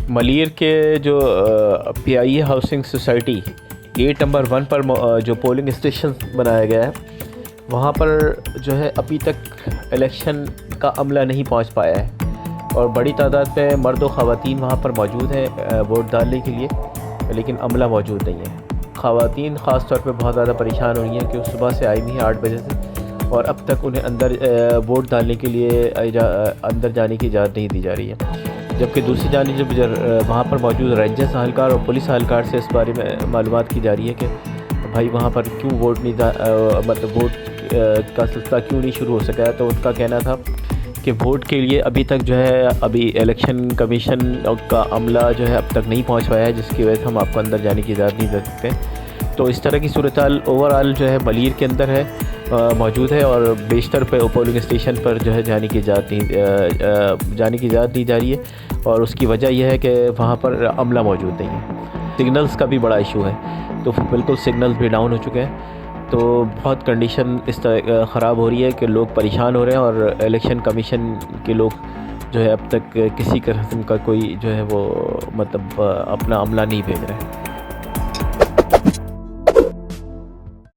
ملیر کے جو پی آئی اے housing society gate number 1 پر جو پولنگ اسٹیشن بنایا گیا ہے، وہاں پر جو ہے ابھی تک الیکشن کا عملہ نہیں پہنچ پایا ہے، اور بڑی تعداد میں مرد و خواتین وہاں پر موجود ہیں ووٹ ڈالنے کے لیے، لیکن عملہ موجود نہیں ہے۔ خواتین خاص طور پہ بہت زیادہ پریشان ہو رہی ہیں کہ وہ صبح سے آئی ہوئی ہیں 8 بجے سے، اور اب تک انہیں اندر ووٹ ڈالنے کے لیے اندر جانے کی اجازت نہیں دی جا رہی ہے، جبکہ دوسری جانب جب وہاں پر موجود رینجرز اہلکار اور پولیس اہلکار سے اس بارے میں معلومات کی جا رہی ہے کہ بھائی وہاں پر کیوں ووٹ نہیں ووٹ کا سلسلہ کیوں نہیں شروع ہو سکا ہے، تو ان کا کہنا تھا کہ ووٹ کے لیے ابھی تک جو ہے ابھی الیکشن کمیشن کا عملہ جو ہے اب تک نہیں پہنچ پایا ہے، جس کی وجہ سے ہم آپ کو اندر جانے کی اجازت نہیں دے سکتے۔ تو اس طرح کی صورتحال اوورآل جو ہے ملیر کے اندر ہے موجود ہے، اور بیشتر پہ پولنگ اسٹیشن پر جو ہے جانے کی اجازت دی جا رہی ہے، اور اس کی وجہ یہ ہے کہ وہاں پر عملہ موجود نہیں ہے۔ سگنلز کا بھی بڑا ایشو ہے، تو بالکل سگنلز بھی ڈاؤن ہو چکے ہیں، تو بہت کنڈیشن اس طرح خراب ہو رہی ہے کہ لوگ پریشان ہو رہے ہیں، اور الیکشن کمیشن کے لوگ جو ہے اب تک کسی قسم کا کوئی جو ہے وہ اپنا عملہ نہیں بھیج رہے ہیں۔